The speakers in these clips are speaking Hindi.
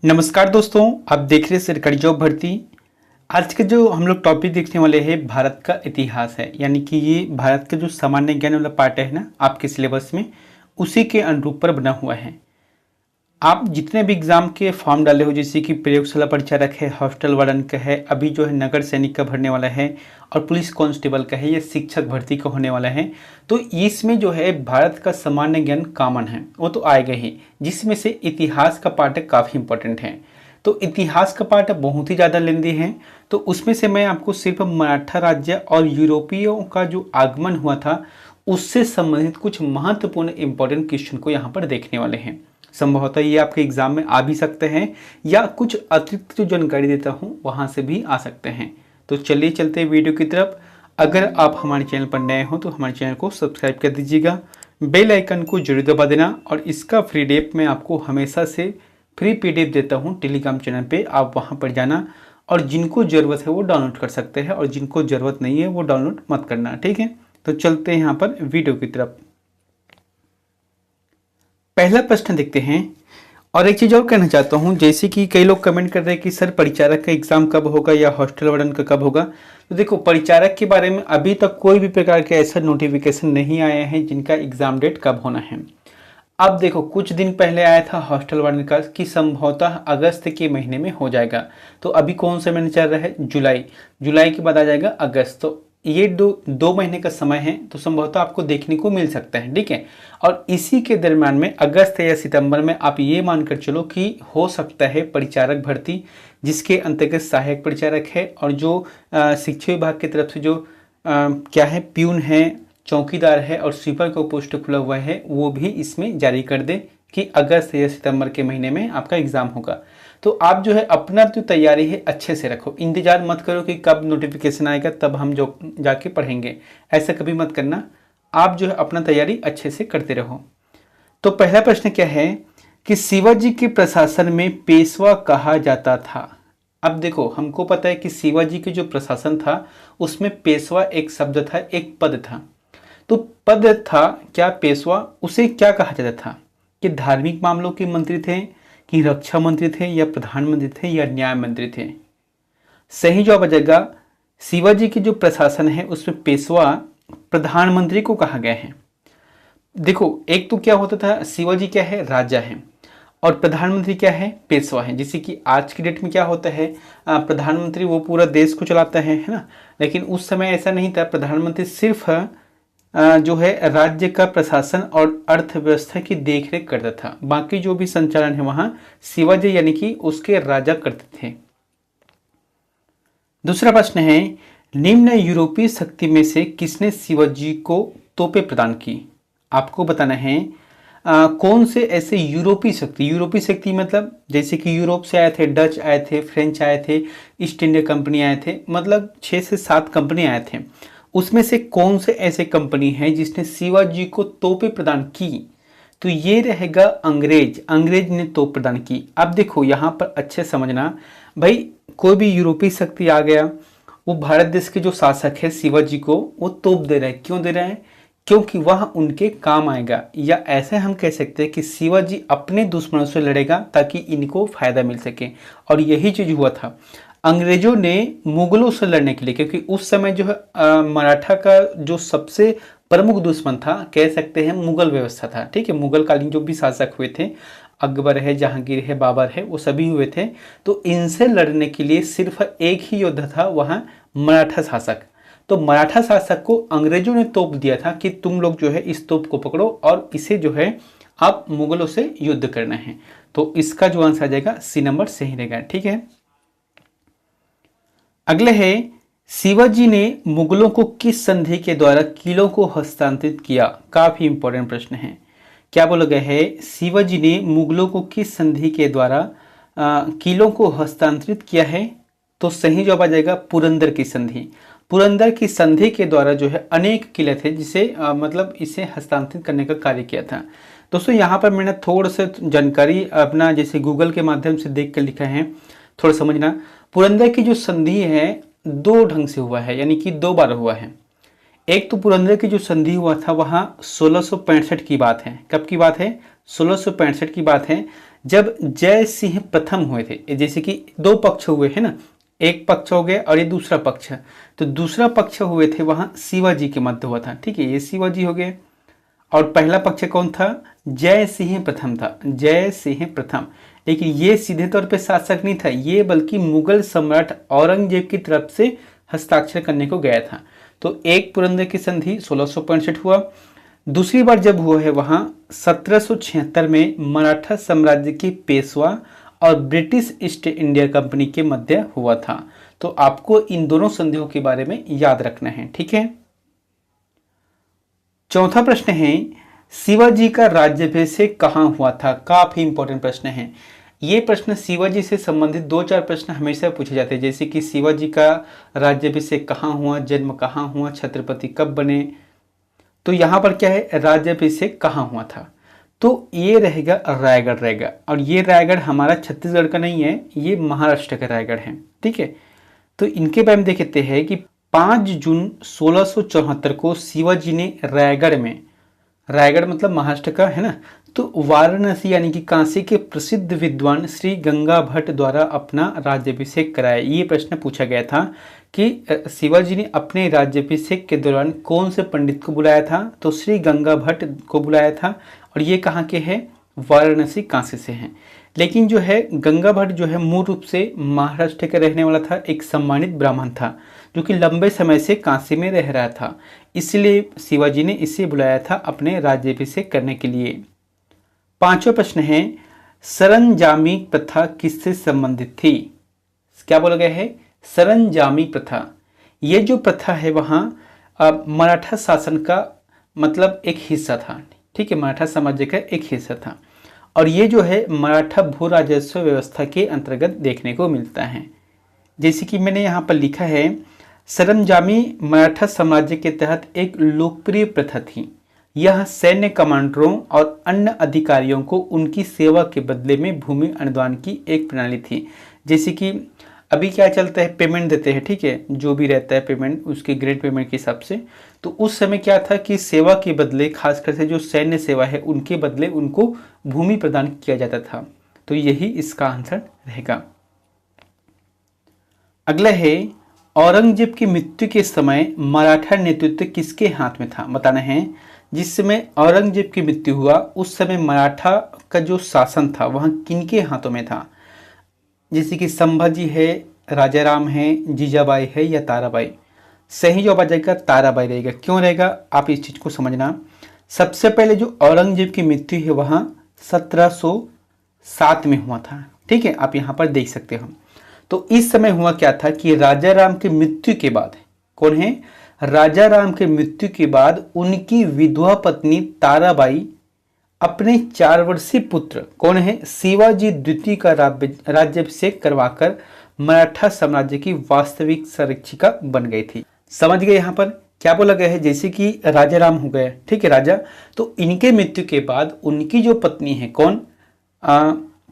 नमस्कार दोस्तों, आप देख रहे हैं सरकारी जॉब भर्ती। आज के जो हम लोग टॉपिक देखने वाले हैं भारत का इतिहास है, यानी कि ये भारत का जो सामान्य ज्ञान वाला पार्ट है ना आपके सिलेबस में, उसी के अनुरूप पर बना हुआ है। आप जितने भी एग्जाम के फॉर्म डाले हो, जैसे कि प्रयोगशाला परिचारक है, हॉस्टल वार्डन का है, अभी जो है नगर सैनिक का भरने वाला है और पुलिस कांस्टेबल का है, या शिक्षक भर्ती का होने वाला है, तो इसमें जो है भारत का सामान्य ज्ञान कॉमन है, वो तो आएगा ही। जिसमें से इतिहास का पार्ट काफ़ी इंपॉर्टेंट है। तो इतिहास का पार्ट बहुत ही ज़्यादा लेंदी है, तो उसमें से मैं आपको सिर्फ मराठा राज्य और यूरोपियों का जो आगमन हुआ था उससे संबंधित कुछ महत्वपूर्ण इंपॉर्टेंट क्वेश्चन को यहाँ पर देखने वाले हैं। संभवतः ये आपके एग्जाम में आ भी सकते हैं, या कुछ अतिरिक्त जो जानकारी देता हूँ वहाँ से भी आ सकते हैं। तो चलिए चलते हैं वीडियो की तरफ। अगर आप हमारे चैनल पर नए हो तो हमारे चैनल को सब्सक्राइब कर दीजिएगा, बेल आइकन को जरूर दबा देना, और इसका फ्री डेप मैं आपको हमेशा से फ्री पीडीएफ देता हूँ टेलीग्राम चैनल पे। आप वहाँ पर जाना, और जिनको ज़रूरत है वो डाउनलोड कर सकते हैं, और जिनको ज़रूरत नहीं है वो डाउनलोड मत करना, ठीक है। तो चलते हैं यहाँ पर वीडियो की तरफ। पहला प्रश्न देखते हैं। और एक चीज़ और कहना चाहता हूँ, जैसे कि कई लोग कमेंट कर रहे हैं कि सर परिचारक का एग्ज़ाम कब होगा या हॉस्टल वार्डन का कब होगा। तो देखो, परिचारक के बारे में अभी तक कोई भी प्रकार के ऐसा नोटिफिकेशन नहीं आया है जिनका एग्ज़ाम डेट कब होना है। अब देखो, कुछ दिन पहले आया था हॉस्टल वार्डन का कि संभवतः अगस्त के महीने में हो जाएगा। तो अभी कौन सा महीना चल रहा है? जुलाई। जुलाई के बाद आ जाएगा अगस्त। तो ये दो महीने का समय है, तो संभवतः आपको देखने को मिल सकता है, ठीक है। और इसी के दरम्यान में अगस्त या सितंबर में आप ये मानकर चलो कि हो सकता है परिचारक भर्ती, जिसके अंतर्गत सहायक परिचारक है, और जो शिक्षा विभाग की तरफ से जो क्या है, प्यून है, चौकीदार है और स्वीपर का पोस्ट खुला हुआ है, वो भी इसमें जारी कर दे कि अगस्त या सितंबर के महीने में आपका एग्ज़ाम होगा। तो आप जो है अपना जो तैयारी है अच्छे से रखो, इंतजार मत करो कि कब नोटिफिकेशन आएगा तब हम जो जाके पढ़ेंगे, ऐसा कभी मत करना। आप जो है अपना तैयारी अच्छे से करते रहो। तो पहला प्रश्न क्या है कि शिवाजी के प्रशासन में पेशवा कहा जाता था। अब देखो, हमको पता है कि शिवाजी के जो प्रशासन था उसमें पेशवा एक शब्द था, एक पद था। तो पद था क्या पेशवा, उसे क्या कहा जाता था? कि धार्मिक मामलों के मंत्री थे, कि रक्षा मंत्री थे, या प्रधानमंत्री थे, या न्याय मंत्री थे? सही जवाब आ जाएगा, शिवाजी की जो प्रशासन है उसमें पेशवा प्रधानमंत्री को कहा गया है। देखो, एक तो क्या होता था, शिवाजी क्या है, राजा है, और प्रधानमंत्री क्या है, पेशवा है। जैसे कि आज की डेट में क्या होता है, प्रधानमंत्री वो पूरा देश को चलाता है ना। लेकिन उस समय ऐसा नहीं था, प्रधानमंत्री सिर्फ जो है राज्य का प्रशासन और अर्थव्यवस्था की देखरेख करता था। बाकी जो भी संचालन है वहां शिवाजी यानी कि उसके राजा करते थे। दूसरा प्रश्न है, निम्न यूरोपीय शक्ति में से किसने शिवाजी को तोपें प्रदान की? आपको बताना है कौन से ऐसे यूरोपीय शक्ति मतलब जैसे कि यूरोप से आए थे, डच आए थे, फ्रेंच आए थे, ईस्ट इंडिया कंपनी आए थे, मतलब 6 से 7 कंपनी आए थे। उसमें से कौन से ऐसे कंपनी है जिसने शिवाजी को तोपें प्रदान की? तो ये रहेगा अंग्रेज ने तोप प्रदान की। अब देखो, यहाँ पर अच्छे समझना भाई, कोई भी यूरोपीय शक्ति आ गया, वो भारत देश के जो शासक है शिवाजी को वो तोप दे रहा है। क्यों दे रहा है? क्योंकि वह उनके काम आएगा, या ऐसे हम कह सकते हैं कि शिवाजी अपने दुश्मनों से लड़ेगा ताकि इनको फायदा मिल सके। और यही चीज हुआ था, अंग्रेजों ने मुगलों से लड़ने के लिए, क्योंकि उस समय जो है मराठा का जो सबसे प्रमुख दुश्मन था, कह सकते हैं मुगल व्यवस्था था, ठीक है। मुगल कालीन जो भी शासक हुए थे, अकबर है, जहांगीर है, बाबर है, वो सभी हुए थे। तो इनसे लड़ने के लिए सिर्फ एक ही योद्धा था वहाँ, मराठा शासक। तो मराठा शासक को अंग्रेजों ने तोप दिया था कि तुम लोग जो है इस तोप को पकड़ो और इसे जो है आप मुगलों से युद्ध करना है। तो इसका जो आंसर आ जाएगा सी नंबर सही रहेगा, ठीक है। अगले है, शिवाजी ने मुगलों को किस संधि के द्वारा किलों को हस्तांतरित किया? काफी इंपॉर्टेंट प्रश्न है। क्या बोला गया है, शिवाजी ने मुगलों को किस संधि के द्वारा किलों को हस्तांतरित किया है? तो सही जवाब आ जाएगा पुरंदर की संधि। पुरंदर की संधि के द्वारा जो है अनेक किले थे जिसे मतलब इसे हस्तांतरित करने का कार्य किया था। दोस्तों, यहाँ पर मैंने थोड़ा सा जानकारी अपना जैसे गूगल के माध्यम से देख कर लिखा है, थोड़ा समझना। पुरंदर की जो संधि है 2 ढंग से हुआ है, यानी कि 2 बार हुआ है। एक तो पुरंदर की जो संधि हुआ था वहाँ 1665 की बात है। कब की बात है? 1665 की बात है, जब जय सिंह प्रथम हुए थे। जैसे कि दो पक्ष हुए हैं ना, एक पक्ष हो गया और ये दूसरा पक्ष, तो दूसरा पक्ष हुए थे वहां शिवाजी के मध्य हुआ था। ठीक है, ये शिवाजी हो गए और पहला पक्ष कौन था? जय सिंह प्रथम था, जय सिंह प्रथम। लेकिन ये सीधे तौर पे शासक नहीं था, ये बल्कि मुगल सम्राट औरंगजेब की तरफ से हस्ताक्षर करने को गया था। तो एक पुरंदर की संधि 1665 हुआ। दूसरी बार जब हुआ है वहां 1776 में मराठा साम्राज्य के पेशवा और ब्रिटिश ईस्ट इंडिया कंपनी के मध्य हुआ था। तो आपको इन दोनों संधियों के बारे में याद रखना है। ठीक है, चौथा प्रश्न है, शिवाजी का राज्याभिषेक कहाँ हुआ था? काफी इंपॉर्टेंट प्रश्न है ये। प्रश्न शिवाजी से संबंधित 2-4 प्रश्न हमेशा पूछे जाते हैं, जैसे कि शिवाजी का राज्याभिषेक कहाँ हुआ, जन्म कहाँ हुआ, छत्रपति कब बने। तो यहाँ पर क्या है, राज्याभिषेक कहाँ हुआ था? तो ये रहेगा रायगढ़ रहेगा, और ये रायगढ़ हमारा छत्तीसगढ़ का नहीं है, ये महाराष्ट्र का रायगढ़ है। ठीक है, तो इनके बारे में देखते हैं कि 5 जून 1674 को शिवाजी ने रायगढ़ में, रायगढ़ मतलब महाराष्ट्र का है ना, तो वाराणसी यानी कि काशी के प्रसिद्ध विद्वान श्री गंगा भट्ट द्वारा अपना राज्याभिषेक कराया। ये प्रश्न पूछा गया था कि शिवाजी ने अपने राज्याभिषेक के दौरान कौन से पंडित को बुलाया था? तो श्री गंगा भट्ट को बुलाया था, और ये कहाँ के हैं? वाराणसी काशी से हैं। लेकिन जो है गंगा भट्ट जो है मूल रूप से महाराष्ट्र का रहने वाला था, एक सम्मानित ब्राह्मण था जो कि लंबे समय से काशी में रह रहा था, इसलिए शिवाजी ने इसे बुलाया था अपने राज्याभिषेक करने के लिए। पांचवा प्रश्न है, सरंजामी प्रथा किससे संबंधित थी? क्या बोला गया है? सरंजामी प्रथा। ये जो प्रथा है वहाँ मराठा शासन का मतलब एक हिस्सा था। ठीक है, मराठा साम्राज्य का एक हिस्सा था, और ये जो है मराठा भू राजस्व व्यवस्था के अंतर्गत देखने को मिलता है। जैसे कि मैंने यहाँ पर लिखा है, सरंजामी मराठा साम्राज्य के तहत एक लोकप्रिय प्रथा थी। यह सैन्य कमांडरों और अन्य अधिकारियों को उनकी सेवा के बदले में भूमि अनुदान की एक प्रणाली थी। जैसे कि अभी क्या चलता है, पेमेंट देते हैं। ठीक है, जो भी रहता है पेमेंट उसके ग्रेड पेमेंट के हिसाब से। तो उस समय क्या था कि सेवा के बदले, खासकर से जो सैन्य सेवा है उनके बदले उनको भूमि प्रदान किया जाता था। तो यही इसका आंसर रहेगा। अगला है, औरंगजेब की मृत्यु के समय मराठा नेतृत्व किसके हाथ में था? बताना है। जिस समय औरंगजेब की मृत्यु हुआ उस समय मराठा का जो शासन था वह किनके हाथों में था? जैसे कि संभाजी है, राजाराम है, जीजाबाई है या ताराबाई? सही जवाब आ जाएगा ताराबाई रहेगा। क्यों रहेगा, आप इस चीज को समझना। सबसे पहले जो औरंगजेब की मृत्यु है वहां 1707 में हुआ था। ठीक है, आप यहाँ पर देख सकते हो। तो इस समय हुआ क्या था कि राजाराम की मृत्यु के बाद, कौन है? राजाराम के मृत्यु के बाद उनकी विधवा पत्नी ताराबाई अपने 4 वर्षीय पुत्र कौन है, शिवाजी द्वितीय का राज्याभिषेक करवाकर मराठा साम्राज्य की वास्तविक संरक्षिका बन गई थी। समझ गए यहाँ पर क्या बोला गया है? जैसे कि राजाराम हो गए, ठीक है, राजा, तो इनके मृत्यु के बाद उनकी जो पत्नी है कौन,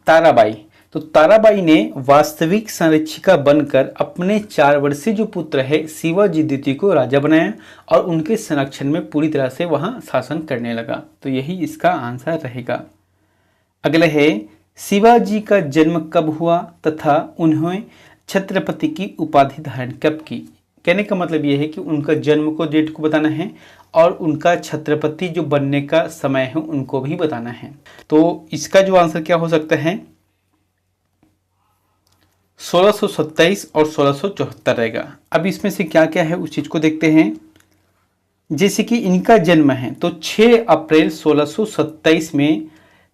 ताराबाई, तो ताराबाई ने वास्तविक संरक्षिका बनकर अपने 4 वर्षीय जो पुत्र है शिवाजी द्वितीय को राजा बनाया और उनके संरक्षण में पूरी तरह से वहां शासन करने लगा। तो यही इसका आंसर रहेगा। अगला है, शिवाजी का जन्म कब हुआ तथा उन्होंने छत्रपति की उपाधि धारण कब की? कहने का मतलब यह है कि उनका जन्म को, डेट को बताना है और उनका छत्रपति जो बनने का समय है उनको भी बताना है। तो इसका जो आंसर क्या हो सकता है, 1627 और 1674 रहेगा। अब इसमें से क्या क्या है उस चीज को देखते हैं। जैसे कि इनका जन्म है तो 6 अप्रैल 1627 में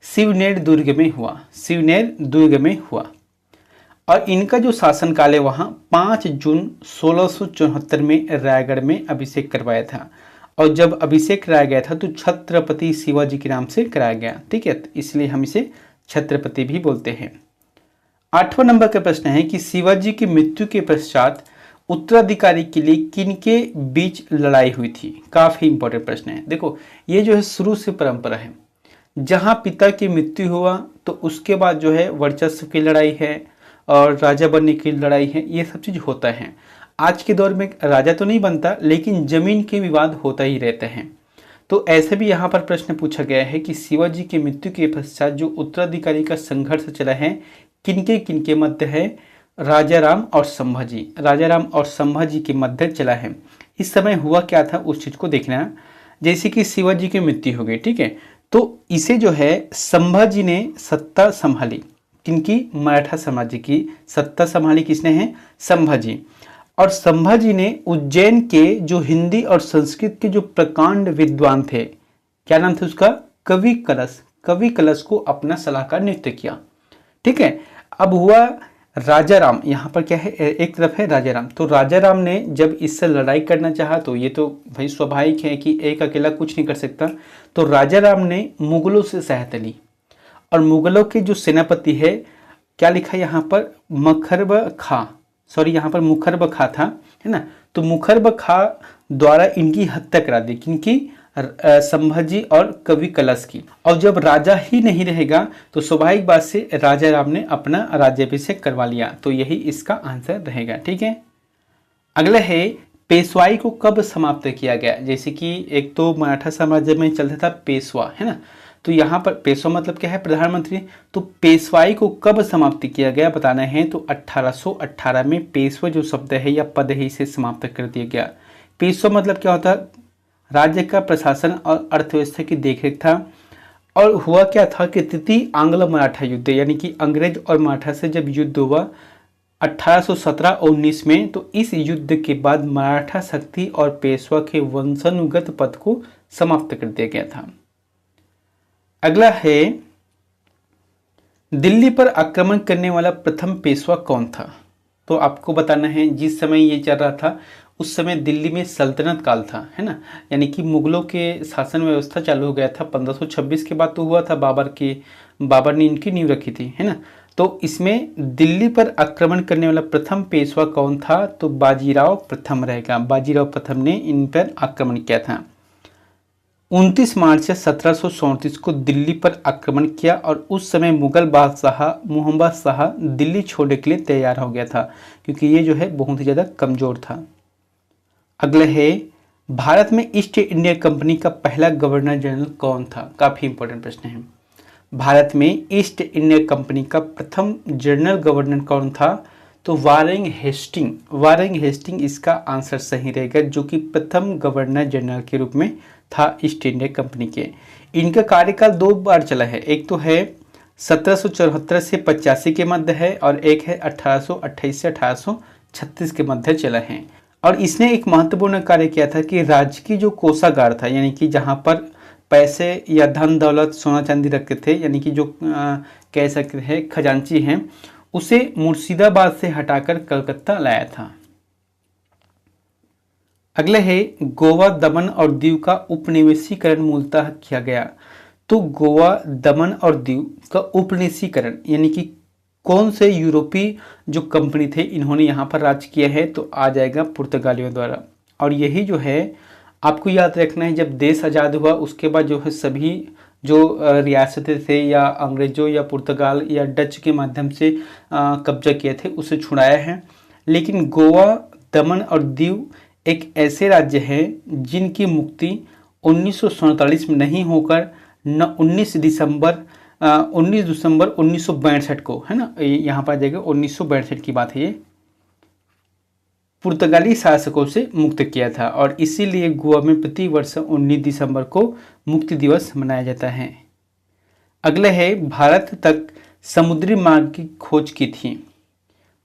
शिवनेर दुर्ग में हुआ, शिवनेर दुर्ग में हुआ। और इनका जो शासनकाल है वहाँ 5 जून 1674 में रायगढ़ में अभिषेक करवाया था। और जब अभिषेक कराया गया था तो छत्रपति शिवाजी के नाम से कराया गया। ठीक है, इसलिए हम इसे छत्रपति भी बोलते हैं। 8वां नंबर का प्रश्न है कि शिवाजी की मृत्यु के पश्चात उत्तराधिकारी के लिए किनके बीच लड़ाई हुई थी? काफी इंपॉर्टेंट प्रश्न है। देखो, ये जो है शुरू से परंपरा है, जहां पिता की मृत्यु हुआ तो उसके बाद जो है वर्चस्व की लड़ाई है और राजा बनने की लड़ाई है, ये सब चीज होता है। आज के दौर में राजा तो नहीं बनता लेकिन जमीन के विवाद होता ही रहते हैं। तो ऐसे भी यहाँ पर प्रश्न पूछा गया है कि शिवाजी की मृत्यु के पश्चात जो उत्तराधिकारी का संघर्ष चला है किनके किनके मध्य है, राजाराम और संभाजी, राजाराम और संभाजी के मध्य चला है। इस समय हुआ क्या था उस चीज को देखना। जैसे कि शिवाजी की मृत्यु हो गई, ठीक है, तो इसे जो है संभाजी ने सत्ता संभाली, किनकी, मराठा साम्राज्य की सत्ता संभाली किसने है, संभाजी। और संभाजी ने उज्जैन के जो हिंदी और संस्कृत के जो प्रकांड विद्वान थे, क्या नाम था उसका, कवि कलश, कवि कलश को अपना सलाहकार नियुक्त किया, ठीक है। अब हुआ राजाराम, यहाँ पर क्या है, एक तरफ है राजाराम, तो राजाराम ने जब इससे लड़ाई करना चाहा, तो ये तो भाई स्वाभाविक है कि एक अकेला कुछ नहीं कर सकता, तो राजाराम ने मुगलों से सहायता ली। और मुगलों के जो सेनापति है, क्या लिखा है यहाँ पर, मखरब खा, सॉरी यहाँ पर मुखरब खा था, है ना, तो मुखरब खा द्वारा इनकी हत्या करा दी, किनकी, संभाजी और कवि कलश की। और जब राजा ही नहीं रहेगा तो स्वाभाविक बात से राजाराम ने अपना राज्याभिषेक करवा लिया, तो यही इसका आंसर रहेगा, ठीक है। अगला है पेशवाई को कब समाप्त किया गया। जैसे कि एक तो मराठा साम्राज्य में चलता था पेशवा, है ना, तो यहाँ पर पेशवा मतलब क्या है, प्रधानमंत्री। तो पेशवाई को कब समाप्त किया गया बताना है, तो 1818 में पेशवा जो शब्द है या पद है इसे समाप्त कर दिया गया। पेशवा मतलब क्या होता है, राज्य का प्रशासन और अर्थव्यवस्था की देखरेख था। और हुआ क्या था कि तृतीय आंग्ल मराठा युद्ध, यानी कि अंग्रेज और मराठा से जब युद्ध हुआ 1817 और 19 में, तो इस युद्ध के बाद मराठा शक्ति और पेशवा के वंशानुगत पद को समाप्त कर दिया गया था। अगला है दिल्ली पर आक्रमण करने वाला प्रथम पेशवा कौन था। तो आपको बताना है जिस समय ये चल रहा था उस समय दिल्ली में सल्तनत काल था, है ना, यानी कि मुगलों के शासन व्यवस्था चालू हो गया था। 1526 के बाद तो हुआ था, बाबर ने इनकी नींव रखी थी, है ना। तो इसमें दिल्ली पर आक्रमण करने वाला प्रथम पेशवा कौन था, तो बाजीराव प्रथम रहेगा। बाजीराव प्रथम ने इन पर आक्रमण किया था। 29 मार्च 1737 को दिल्ली पर आक्रमण किया और उस समय मुगल बादशाह मोहम्मद शाह दिल्ली छोड़ने के लिए तैयार हो गया था, क्योंकि ये जो है बहुत ही ज़्यादा कमज़ोर था। अगला है भारत में ईस्ट इंडिया कंपनी का पहला गवर्नर जनरल कौन था। काफ़ी इंपॉर्टेंट प्रश्न है। भारत में ईस्ट इंडिया कंपनी का प्रथम जनरल गवर्नर कौन था, तो वारेन हेस्टिंग। वारेन हेस्टिंग इसका आंसर सही रहेगा, जो कि प्रथम गवर्नर जनरल के रूप में था ईस्ट इंडिया कंपनी के। इनका कार्यकाल 2 बार चला है, एक तो है 1774 से 85 के मध्य है और एक है 1828 से 1836 के मध्य चला है। और इसने एक महत्वपूर्ण कार्य किया था कि राज्य की जो कोषागार था, यानी कि जहाँ पर पैसे या धन दौलत सोना चांदी रखते थे, यानी कि जो कह सकते हैं खजांची हैं, उसे मुर्शिदाबाद से हटाकर कलकत्ता लाया था। अगले है गोवा, दमन और दीव का उपनिवेशीकरण मूलतः किया गया। तो गोवा, दमन और दीव का उपनिवेशीकरण यानी कि कौन से यूरोपीय जो कंपनी थे इन्होंने यहाँ पर राज किया है, तो आ जाएगा पुर्तगालियों द्वारा। और यही जो है आपको याद रखना है, जब देश आज़ाद हुआ उसके बाद जो है सभी जो रियासतें थे या अंग्रेजों या पुर्तगाल या डच के माध्यम से कब्जा किए थे उसे छुड़ाया है। लेकिन गोवा, दमन और दीव एक ऐसे राज्य हैं जिनकी मुक्ति 1947 में नहीं होकर 19 दिसंबर 1962 को, है ना, यहाँ पर आ जाएगा 1962 की बात है, ये पुर्तगाली शासकों से मुक्त किया था। और इसीलिए गोवा में प्रति वर्ष 19 दिसंबर को मुक्ति दिवस मनाया जाता है। अगला है भारत तक समुद्री मार्ग की खोज की थी।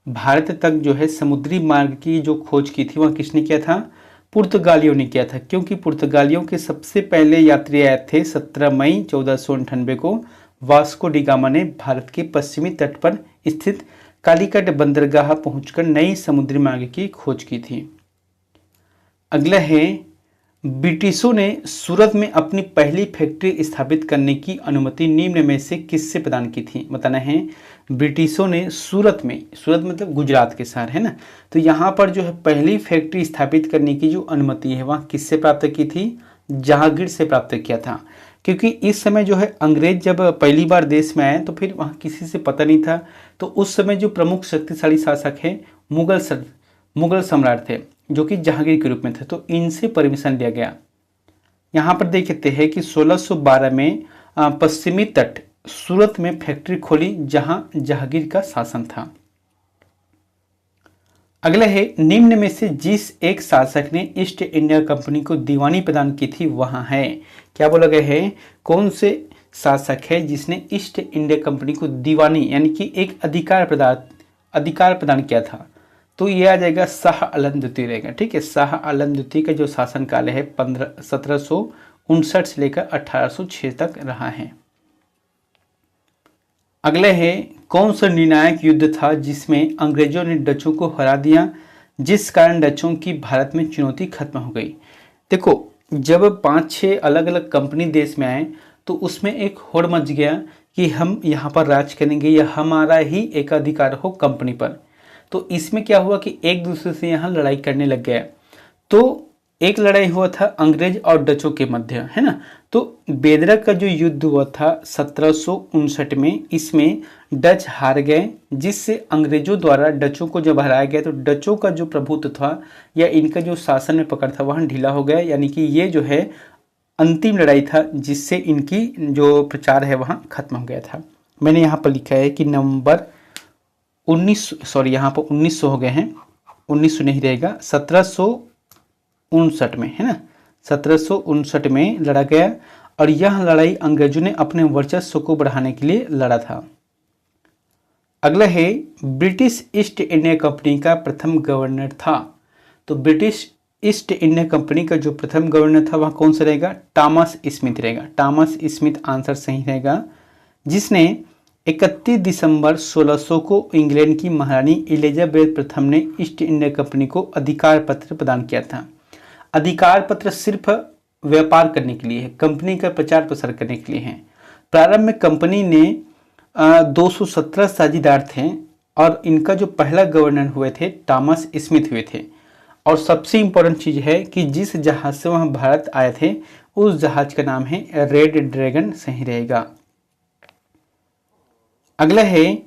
भारत तक जो है समुद्री मार्ग की जो खोज की थी वह किसने किया था, पुर्तगालियों ने किया था, क्योंकि पुर्तगालियों के सबसे पहले यात्री आए थे 17 मई 1498 को। वास्को डी गामा ने भारत के पश्चिमी तट पर स्थित कालीकट बंदरगाह पहुंचकर नई समुद्री मार्ग की खोज की थी। अगला है ब्रिटिशों ने सूरत में अपनी पहली फैक्ट्री स्थापित करने की अनुमति निम्न में से किससे प्रदान की थी। बताना है ब्रिटिशों ने सूरत में, सूरत मतलब गुजरात के शहर, है ना, तो यहाँ पर जो है पहली फैक्ट्री स्थापित करने की जो अनुमति है वह किससे प्राप्त की थी, जहांगीर से प्राप्त किया था। क्योंकि इस समय जो है अंग्रेज जब पहली बार देश में आए तो फिर वहाँ किसी से पता नहीं था, तो उस समय जो प्रमुख शक्तिशाली शासक है मुगल सम्राट थे जो कि जहांगीर के रूप में थे, तो इनसे परमिशन लिया गया। यहाँ पर देख सकते हैं कि 1612 में पश्चिमी तट सूरत में फैक्ट्री खोली जहां जहांगीर का शासन था। अगला है, निम्न में से जिस एक शासक ने ईस्ट इंडिया कंपनी को दीवानी प्रदान की थी वहां है। क्या बोला गया है, कौन से शासक है जिसने ईस्ट इंडिया कंपनी को दीवानी यानी कि एक अधिकार प्रदान किया था? तो ये आ जाएगा शाह आलम द्वितीय रहेगा। ठीक है, शाह आलम द्वितीय का जो शासनकाल है 1759 से लेकर 1806 तक रहा है। अगले है, कौन सा निर्णायक युद्ध था जिसमें अंग्रेजों ने डचों को हरा दिया, जिस कारण डचों की भारत में चुनौती खत्म हो गई? देखो, जब 5-6 अलग अलग कंपनी देश में आए तो उसमें एक होड़ मच गया कि हम यहाँ पर राज करेंगे या हमारा ही एकाधिकार हो कंपनी पर। तो इसमें क्या हुआ कि एक दूसरे से यहाँ लड़ाई करने लग गया। तो एक लड़ाई हुआ था अंग्रेज और डचों के मध्य, है ना। तो बेदरक का जो युद्ध हुआ था 1759 में, इसमें डच हार गए, जिससे अंग्रेजों द्वारा डचों को जब हराया गया तो डचों का जो प्रभुत्व था या इनका जो शासन में पकड़ था वहाँ ढीला हो गया। यानी कि ये जो है अंतिम लड़ाई था जिससे इनकी जो प्रचार है वहाँ खत्म हो गया था। मैंने यहाँ पर लिखा है कि नवंबर 1900 हो गए हैं, 1900 नहीं रहेगा, 1759 में, है ना, 1759 में लड़ा गया और यह लड़ाई अंग्रेजों ने अपने वर्चस्व को बढ़ाने के लिए लड़ा था। अगला है, ब्रिटिश ईस्ट इंडिया कंपनी का प्रथम गवर्नर था। तो ब्रिटिश ईस्ट इंडिया कंपनी का जो प्रथम गवर्नर था वह कौन सा रहेगा? टॉमस स्मिथ रहेगा। टॉमस स्मिथ आंसर सही रहेगा, जिसने 31 दिसंबर 1600 को इंग्लैंड की महारानी एलिजाबेथ प्रथम ने ईस्ट इंडिया कंपनी को अधिकार पत्र प्रदान किया था। अधिकार पत्र सिर्फ व्यापार करने के लिए है, कंपनी का प्रचार प्रसार करने के लिए है। प्रारंभ में कंपनी ने 217 साझेदार थे और इनका जो पहला गवर्नर हुए थे टॉमस स्मिथ हुए थे। और सबसे इंपॉर्टेंट चीज है कि जिस जहाज से वह भारत आए थे उस जहाज का नाम है रेड ड्रैगन, सही रहेगा। अगला है,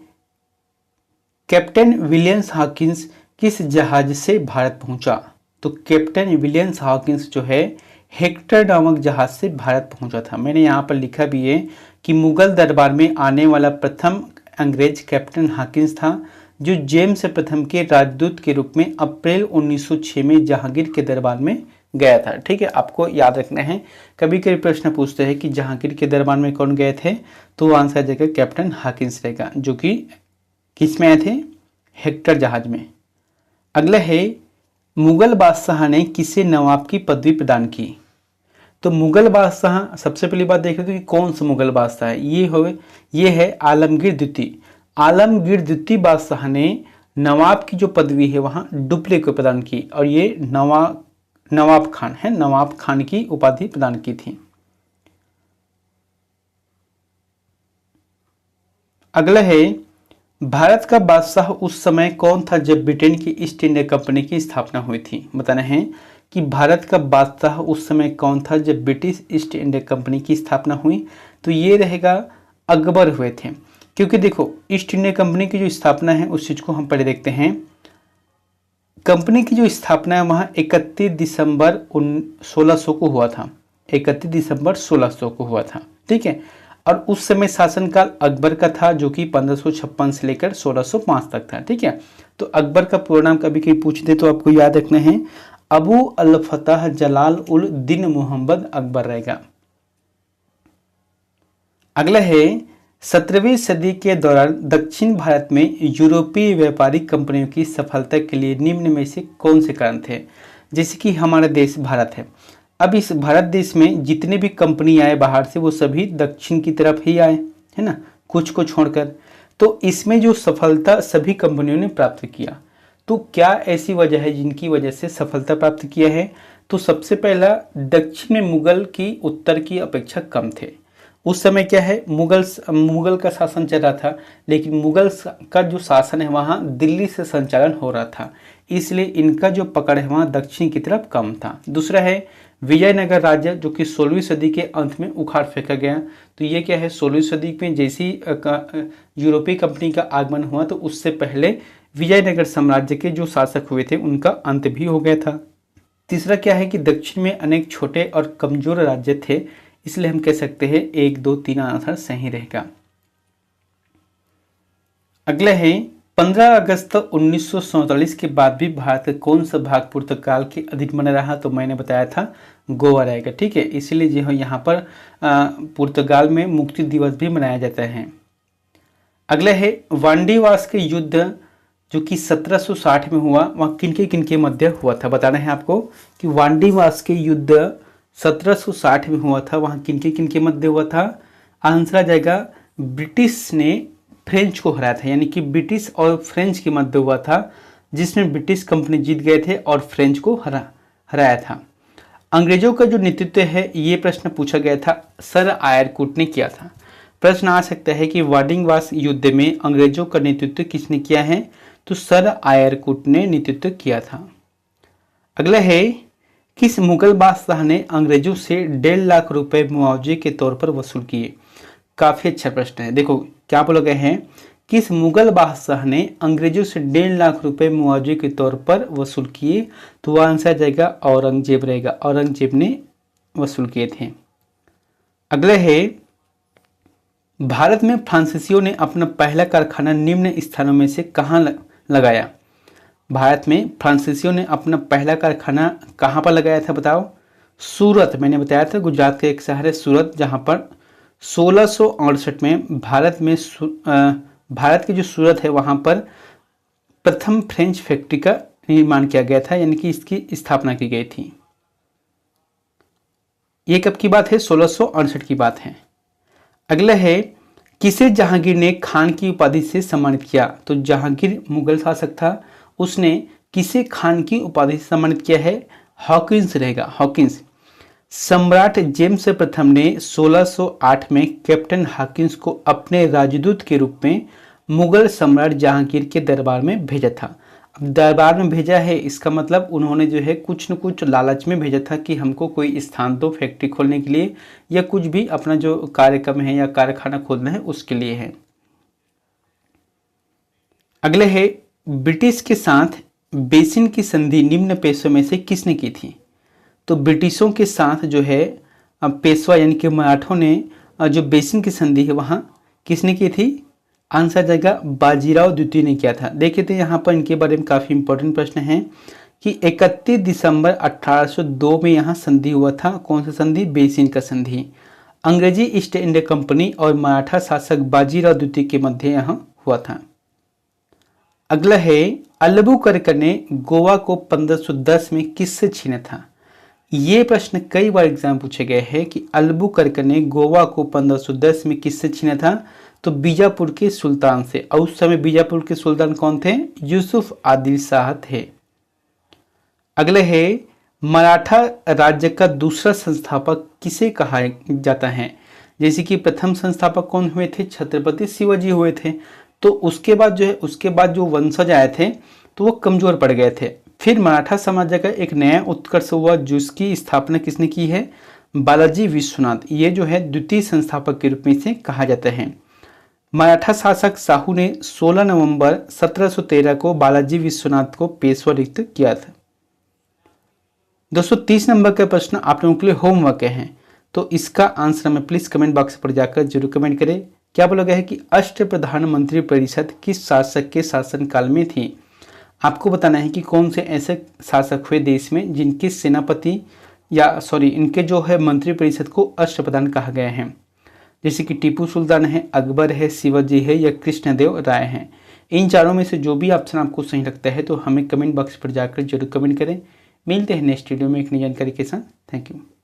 कैप्टन विलियम्स हॉकिंस किस जहाज से भारत पहुंचा? तो कैप्टन विलियम्स हॉकिंस जो है हेक्टर नामक जहाज से भारत पहुंचा था। मैंने यहाँ पर लिखा भी है कि मुगल दरबार में आने वाला प्रथम अंग्रेज कैप्टन हॉकिंस था, जो जेम्स प्रथम के राजदूत के रूप में अप्रैल 1906 में जहांगीर के दरबार में गया था। ठीक है, आपको याद रखना है, कभी कभी प्रश्न पूछते हैं कि जहांगीर के दरबार में कौन गए थे, तो आंसर देगा कैप्टन हॉकिंस रहेगा, जो कि किस में आए थे? हेक्टर जहाज में। अगला है, मुगल बादशाह ने किसे नवाब की पदवी प्रदान की? तो मुगल बादशाह, सबसे पहली बात देख रहे थे कि कौन सा मुगल बादशाह है, ये है आलमगीर द्वितीय। आलमगीर द्वितीय बादशाह ने नवाब की जो पदवी है वहाँ डुप्ले को प्रदान की और ये नवाब खान है, नवाब खान की उपाधि प्रदान की थी। अगला है, भारत का बादशाह उस समय कौन था जब ब्रिटेन की ईस्ट इंडिया कंपनी की स्थापना हुई थी? बताना है कि भारत का बादशाह उस समय कौन था जब ब्रिटिश ईस्ट इंडिया कंपनी की स्थापना हुई? तो ये रहेगा अकबर हुए थे। क्योंकि देखो, ईस्ट इंडिया कंपनी की जो स्थापना है उस चीज को हम पहले देखते हैं। कंपनी की जो स्थापना है वहाँ 31 दिसंबर 1600 को हुआ था, 31 दिसंबर 1600 को हुआ था। ठीक है, और उस समय शासनकाल अकबर का था, जो कि 1556 से लेकर 1605 तक था। ठीक है, तो अकबर का पूरा नाम कभी कभी पूछते तो आपको याद रखना है, अबू अल फतह जलाल उल दिन मोहम्मद अकबर रहेगा। अगला है, 17वीं सदी के दौरान दक्षिण भारत में यूरोपीय व्यापारिक कंपनियों की सफलता के लिए निम्न में से कौन से कारण थे? जैसे कि हमारा देश भारत है, अब इस भारत देश में जितने भी कंपनी आए बाहर से वो सभी दक्षिण की तरफ ही आए, है ना, कुछ को छोड़कर। तो इसमें जो सफलता सभी कंपनियों ने प्राप्त किया, तो क्या ऐसी वजह है जिनकी वजह से सफलता प्राप्त किया है? तो सबसे पहला, दक्षिण में मुगल की उत्तर की अपेक्षा कम थे। उस समय क्या है, मुगल का शासन चल रहा था, लेकिन मुगल का जो शासन है वहाँ दिल्ली से संचालन हो रहा था, इसलिए इनका जो पकड़ है वहाँ दक्षिण की तरफ कम था। दूसरा है विजयनगर राज्य, जो कि 16वीं सदी के अंत में उखाड़ फेंका गया। तो ये क्या है, 16वीं सदी में जैसी यूरोपीय कंपनी का आगमन हुआ तो उससे पहले विजयनगर साम्राज्य के जो शासक हुए थे उनका अंत भी हो गया था। तीसरा क्या है कि दक्षिण में अनेक छोटे और कमजोर राज्य थे, इसलिए हम कह सकते हैं 1, 2, 3 आंसर सही रहेगा। अगला है 15 अगस्त 1947 के बाद भी भारत का कौन सा भाग पुर्तगाल के अधीन बना रहा, तो मैंने बताया था गोवा रहेगा। ठीक है, इसीलिए जो है यहाँ पर पुर्तगाल में मुक्ति दिवस भी मनाया जाता है। अगला है वांडीवास के युद्ध जो कि 1760 में हुआ, वह किनके मध्य हुआ था। बताना है आपको कि वांडीवास के युद्ध 1760 में हुआ था, वहाँ किनके मध्य हुआ था। आंसर आ जाएगा ब्रिटिश ने फ्रेंच को हराया था, यानी कि ब्रिटिश और फ्रेंच के मध्य हुआ था, जिसमें ब्रिटिश कंपनी जीत गए थे और फ्रेंच को हराया था। अंग्रेजों का जो नेतृत्व है, ये प्रश्न पूछा गया था, सर आयरकुट ने किया था। प्रश्न आ सकता है कि वांडीवास युद्ध में अंग्रेजों का नेतृत्व किसने किया है, तो सर आयरकुट ने नेतृत्व किया था। अगला है किस मुगल बादशाह ने अंग्रेजों से 1.5 लाख रुपए मुआवजे के तौर पर वसूल किए। काफी अच्छा प्रश्न है। देखो क्या बोला गया है, किस मुगल बादशाह ने अंग्रेजों से 1.5 लाख रुपए मुआवजे के तौर पर वसूल किए, तो वह आंसर आ जाएगा औरंगजेब रहेगा। औरंगजेब ने वसूल किए थे। अगला है भारत में फ्रांसीसियों ने अपना पहला कारखाना निम्न स्थानों में से कहाँ लगाया। भारत में फ्रांसीसियों ने अपना पहला कारखाना कहाँ पर लगाया था, बताओ। सूरत, मैंने बताया था गुजरात का एक शहर है सूरत, जहाँ पर 1668 में भारत की जो सूरत है वहाँ पर प्रथम फ्रेंच फैक्ट्री का निर्माण किया गया था, यानी कि इसकी स्थापना की गई थी। ये कब की बात है, 1668 की बात है। अगला है किसे जहांगीर ने खान की उपाधि से सम्मानित किया, तो जहांगीर मुगल शासक था, उसने किसे खान की उपाधि से सम्मानित किया है, हॉकिंस रहेगा, हॉकिंस। सम्राट जेम्स प्रथम ने 1608 में कैप्टन हॉकिंस को अपने राजदूत के रूप में मुगल सम्राट जहांगीर के दरबार में भेजा था। अब दरबार में भेजा है, इसका मतलब उन्होंने जो है कुछ न कुछ लालच में भेजा था कि हमको कोई स्थान दो फैक्ट्री खोलने के लिए, या कुछ भी अपना जो कार्यक्रम है या कारखाना खोलना है उसके लिए है। अगले है ब्रिटिश के साथ बेसिन की संधि निम्न पेशों में से किसने की थी, तो ब्रिटिशों के साथ जो है पेशवा यानी कि मराठों ने जो बेसिन की संधि है वहाँ किसने की थी, आंसर जाएगा बाजीराव द्वितीय ने किया था। देखिए तो यहाँ पर इनके बारे में काफ़ी इंपॉर्टेंट प्रश्न है कि 31 दिसंबर 1802 में यहाँ संधि हुआ था। कौन सा संधि, बेसिन का संधि। अंग्रेजी ईस्ट इंडिया कंपनी और मराठा शासक बाजीराव द्वितीय के मध्य यहाँ हुआ था। अगला है अलबुकर्क ने गोवा को 1510 में किससे छीना था। ये प्रश्न कई बार एग्जाम पूछे गए हैं कि अलबुकर्क ने गोवा को 1510 में किससे छीना था, तो बीजापुर के सुल्तान से। और उस समय बीजापुर के सुल्तान कौन थे, यूसुफ आदिल शाह थे। अगले है मराठा राज्य का दूसरा संस्थापक किसे कहा जाता है। जैसे कि प्रथम संस्थापक कौन हुए थे, छत्रपति शिवाजी हुए थे। तो उसके बाद जो वंशज आए थे तो वो कमजोर पड़ गए थे। फिर मराठा साम्राज्य का एक नया उत्कर्ष हुआ, जिसकी स्थापना किसने की है, बालाजी विश्वनाथ। ये जो है द्वितीय संस्थापक के रूप में से कहा जाता है। मराठा शासक शाहू ने 16 नवंबर 1713 को बालाजी विश्वनाथ को पेशवा नियुक्त किया था। 230 नंबर का प्रश्न आप लोगों के लिए होमवर्क है, तो इसका आंसर हमें प्लीज कमेंट बॉक्स पर जाकर जरूर कमेंट करें। क्या बोला गया है कि अष्टप्रधान मंत्री परिषद किस शासक के शासनकाल में थी। आपको बताना है कि कौन से ऐसे शासक हुए देश में जिनके सेनापति इनके जो है मंत्री परिषद को अष्टप्रधान कहा गया है। जैसे कि टीपू सुल्तान है, अकबर है, शिवाजी है या कृष्णदेव राय है। इन चारों में से जो भी ऑप्शन आपको सही लगता है तो हमें कमेंट बॉक्स पर जाकर जरूर कमेंट करें। मिलते हैं नेक्स्ट वीडियो में एक नई जानकारी के साथ। Thank you.